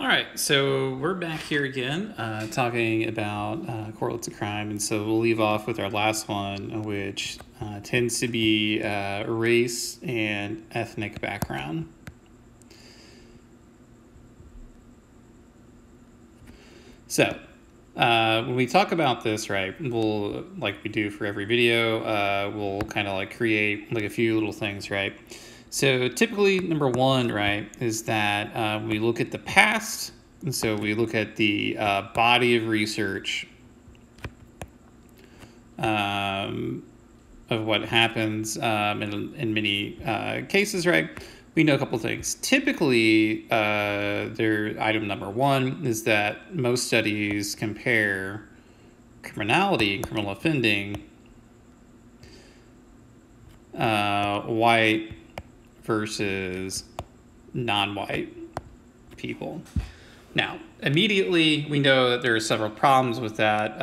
All right, so we're back here again talking about correlates of crime. And so we'll leave off with our last one, which tends to be race and ethnic background. So when we talk about this, right, we'll, like we do for every video, we'll kind of like create like a few little things, right? So typically, number one, right, is that we look at the past. And so we look at the body of research of what happens in many cases, right? We know a couple things. Typically, item number one is that most studies compare criminality and criminal offending white versus non-white people. Now, immediately we know that there are several problems with that.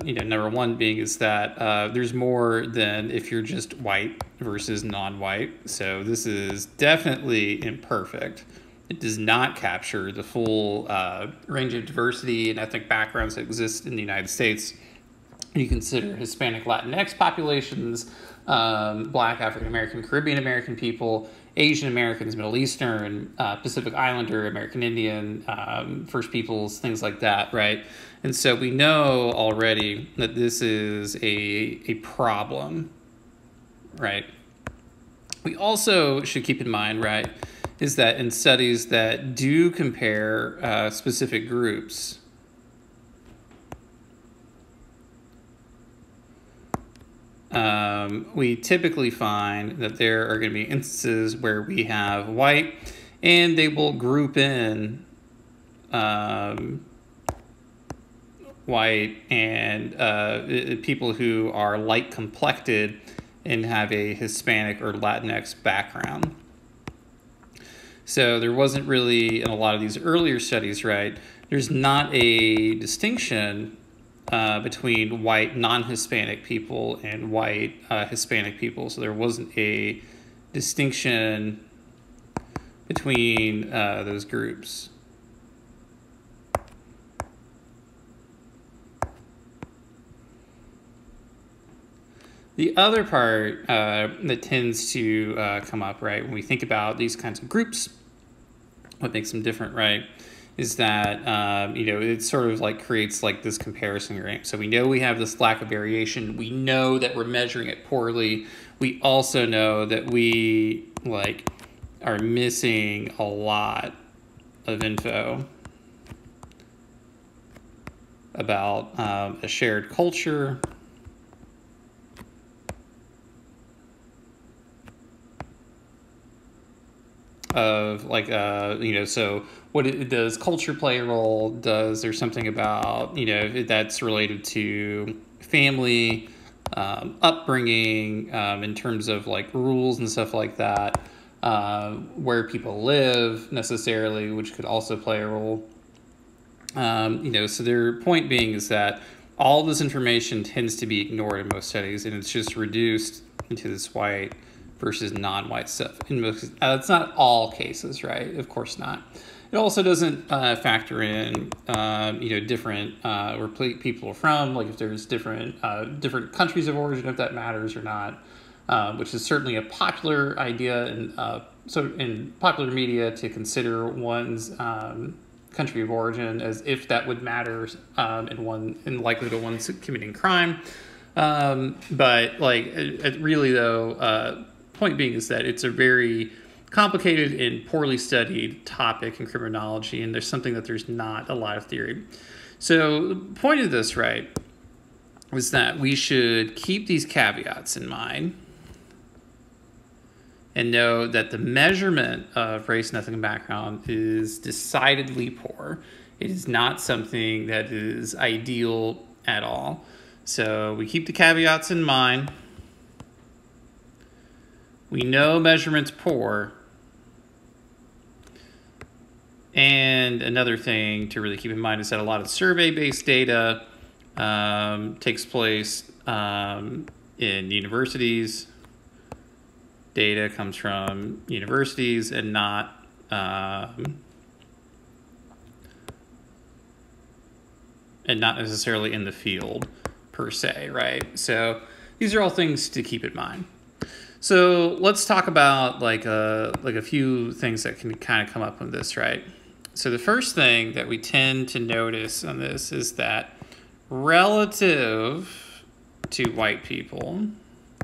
Number one being is that there's more than if you're just white versus non-white. So this is definitely imperfect. It does not capture the full range of diversity and ethnic backgrounds that exist in the United States. You consider Hispanic Latinx populations, Black, African American, Caribbean American people, Asian Americans, Middle Eastern, Pacific Islander, American Indian, First Peoples, things like that, right? And so we know already that this is a problem, right? We also should keep in mind, right, is that in studies that do compare specific groups, we typically find that there are going to be instances where we have white and they will group in white and people who are light complected and have a Hispanic or Latinx background. So there wasn't really, in a lot of these earlier studies, right, there's not a distinction between white non-Hispanic people and white Hispanic people. So there wasn't a distinction between those groups. The other part that tends to come up, right, when we think about these kinds of groups, what makes them different, right, is that, it sort of like creates like this comparison, right? So we know we have this lack of variation. We know that we're measuring it poorly. We also know that we like are missing a lot of info about a shared culture, of like, so does culture play a role? Does there something about, that's related to family, upbringing, in terms of like rules and stuff like that, where people live necessarily, which could also play a role. So their point being is that all this information tends to be ignored in most studies, and it's just reduced into this white versus non-white stuff. In most, it's not all cases, right? Of course not. It also doesn't factor in, different where people are from, like if there's different countries of origin, if that matters or not, which is certainly a popular idea in popular media to consider one's country of origin as if that would matter in likelihood of one's committing crime. But like really though, point being is that it's a very complicated and poorly studied topic in criminology, and there's something that there's not a lot of theory. So the point of this, right, was that we should keep these caveats in mind and know that the measurement of race and ethnic background is decidedly poor. It is not something that is ideal at all. So we keep the caveats in mind. We know measurement's poor. And another thing to really keep in mind is that a lot of survey-based data takes place in universities. Data comes from universities and not and not necessarily in the field per se, right? So these are all things to keep in mind. So let's talk about like a few things that can kind of come up with this, right? So the first thing that we tend to notice on this is that relative to white people,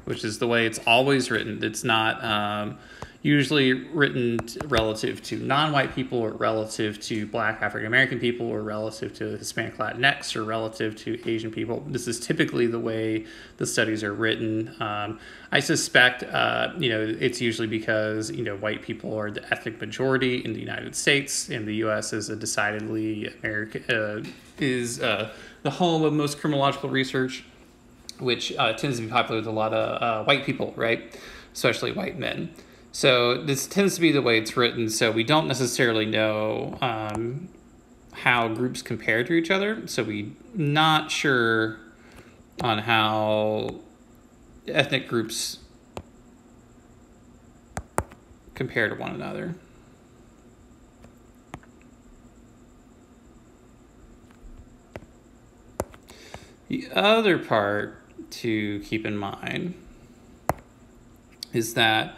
which is the way it's always written, it's not usually written relative to non-white people, or relative to Black African American people, or relative to Hispanic Latinx, or relative to Asian people. This is typically the way the studies are written. I suspect, it's usually because, white people are the ethnic majority in the United States, and the U.S. is a decidedly the home of most criminological research, which tends to be popular with a lot of white people, right? Especially white men. So this tends to be the way it's written, so we don't necessarily know how groups compare to each other, so we're not sure on how ethnic groups compare to one another. The other part to keep in mind is that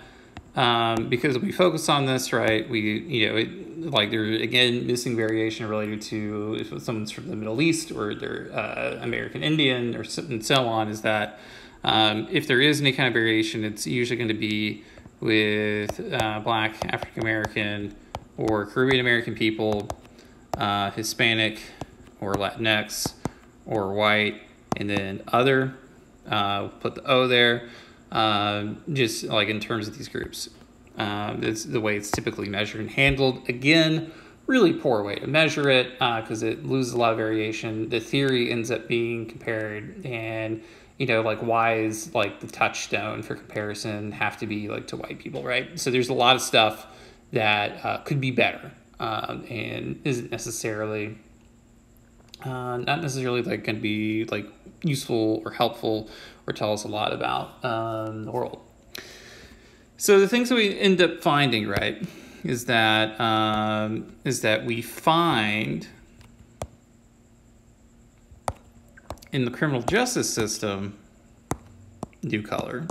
because we focus on this, right, there's again missing variation related to if someone's from the Middle East or they're American Indian or so on, is that if there is any kind of variation, it's usually going to be with Black, African American, or Caribbean American people, Hispanic or Latinx, or white, and then other, put the O there. Just like in terms of these groups. It's the way it's typically measured and handled. Again, really poor way to measure it because it loses a lot of variation. The theory ends up being compared, and why is like the touchstone for comparison have to be like to white people, right? So there's a lot of stuff that could be better and isn't necessarily not necessarily like going to be like useful or helpful or tell us a lot about the world. So the things that we end up finding, right, is that we find in the criminal justice system, new color,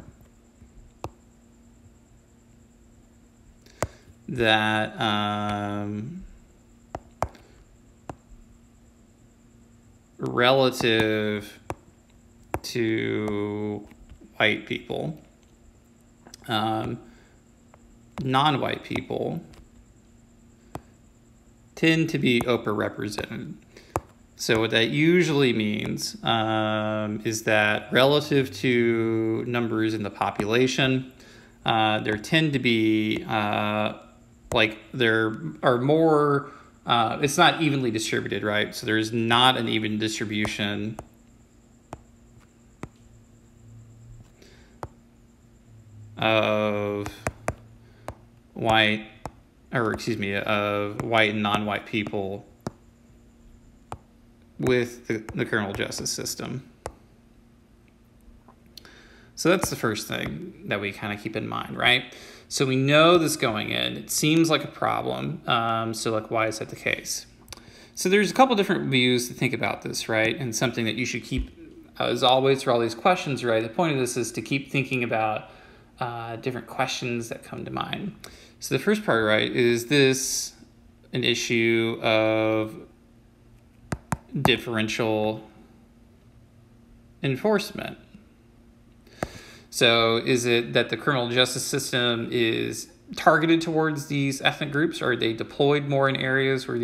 that relative to white people, non-white people tend to be overrepresented. So what that usually means is that relative to numbers in the population, there tend to be there are more. It's not evenly distributed, right? So there's not an even distribution of white and non-white people with the criminal justice system. So that's the first thing that we kind of keep in mind, right? So we know this going in. It seems like a problem. So like, why is that the case? So there's a couple different views to think about this, right? And something that you should keep, as always, for all these questions, right? The point of this is to keep thinking about different questions that come to mind. So the first part, right, is this an issue of differential enforcement? So is it that the criminal justice system is targeted towards these ethnic groups, or are they deployed more in areas where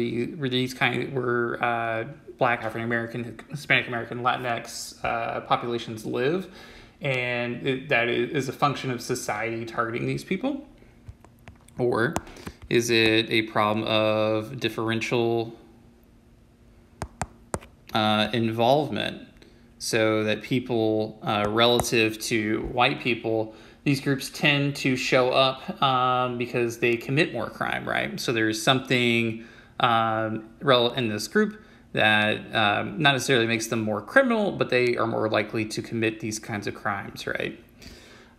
Black, African American, Hispanic American, Latinx populations live, and that is a function of society targeting these people? Or is it a problem of differential involvement? So that people, relative to white people, these groups tend to show up because they commit more crime, right? So there's something in this group that not necessarily makes them more criminal, but they are more likely to commit these kinds of crimes, right?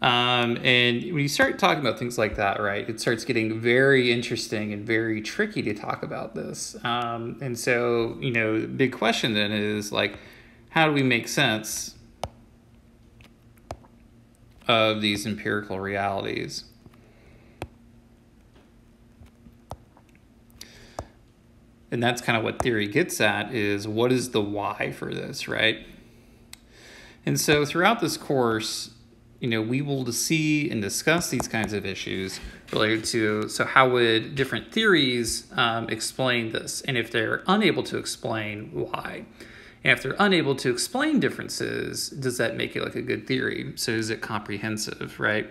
And when you start talking about things like that, right, it starts getting very interesting and very tricky to talk about this. And so, the big question then is like, how do we make sense of these empirical realities? And that's kind of what theory gets at, is what is the why for this, right? And so throughout this course, we will see and discuss these kinds of issues related to, so how would different theories explain this? And if they're unable to explain, why? And if they're unable to explain differences, does that make it like a good theory? So is it comprehensive, right?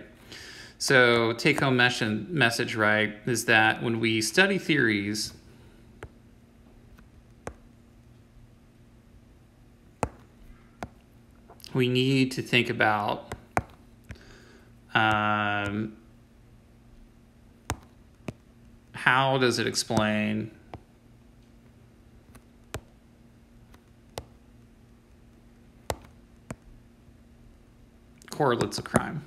So take-home message, right, is that when we study theories, we need to think about how does it explain correlates of crime.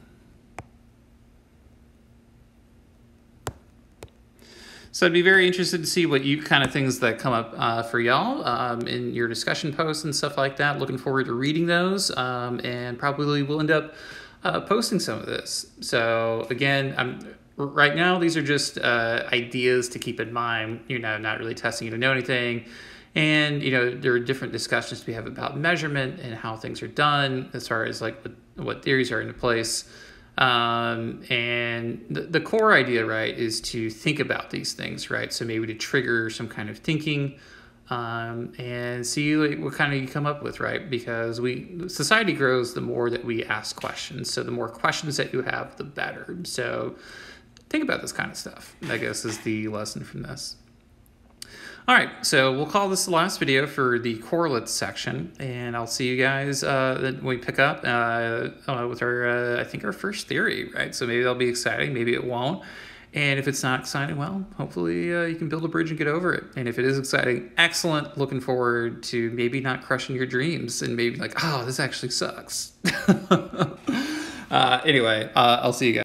So I'd be very interested to see what kind of things that come up for y'all in your discussion posts and stuff like that. Looking forward to reading those, and probably we'll end up posting some of this. So again, right now these are just ideas to keep in mind. Not really testing you to know anything. And there are different discussions to have about measurement and how things are done as far as like what theories are into place. And the core idea, right, is to think about these things, right? So maybe to trigger some kind of thinking, and see what kind of you come up with, right? Because society grows the more that we ask questions. So the more questions that you have, the better. So think about this kind of stuff, I guess, is the lesson from this. All right, so we'll call this the last video for the correlates section, and I'll see you guys when we pick up with our, I think, our first theory, right? So maybe that'll be exciting, maybe it won't. And if it's not exciting, well, hopefully you can build a bridge and get over it. And if it is exciting, excellent. Looking forward to maybe not crushing your dreams and maybe like, oh, this actually sucks. Anyway, I'll see you guys.